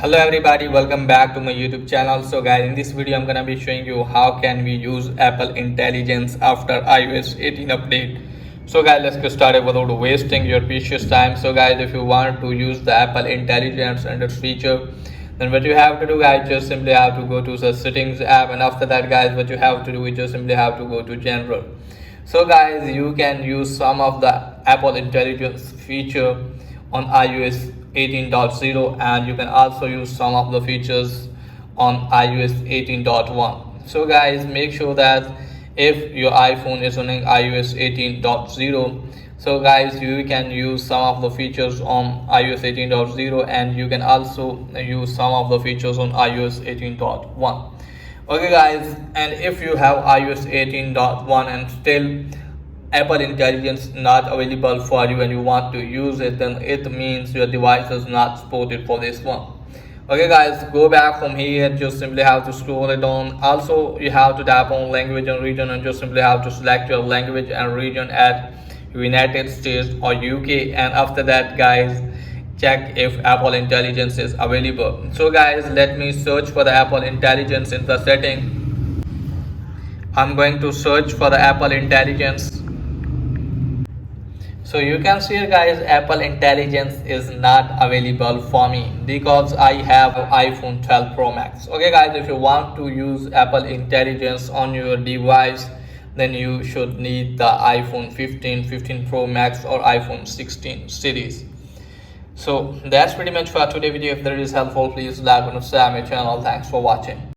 Hello everybody, welcome back to my YouTube channel. So guys, in this video I'm gonna be showing you how can we use Apple Intelligence after iOS 18 update. So guys, let's get started without wasting your precious time. So guys, if you want to use the Apple Intelligence and its feature, then what you have to do guys, just simply have to go to the settings app, and after that guys, what you have to do is just simply have to go to general. So guys, you can use some of the Apple Intelligence feature on iOS 18.0, and you can also use some of the features on iOS 18.1. So guys, make sure that if your iPhone is running iOS 18.0, so guys, you can use some of the features on iOS 18.0, and you can also use some of the features on iOS 18.1. Okay guys, and if you have iOS 18.1 and still Apple Intelligence not available for you and you want to use it, then it means your device is not supported for this one. Okay guys, go back from here, just simply have to scroll it on. Also you have to tap on language and region, and just simply have to select your language and region at United States or UK, and after that guys, check if Apple Intelligence is available. So guys, let me search for the Apple Intelligence in the setting. I'm going to search for the Apple Intelligence. So you can see guys, Apple Intelligence is not available for me because I have iPhone 12 Pro Max. Okay guys, if you want to use Apple Intelligence on your device, then you should need the iPhone 15, 15 Pro Max or iPhone 16 series. So that's pretty much for today's video. If that is helpful, please like and subscribe my channel. Thanks for watching.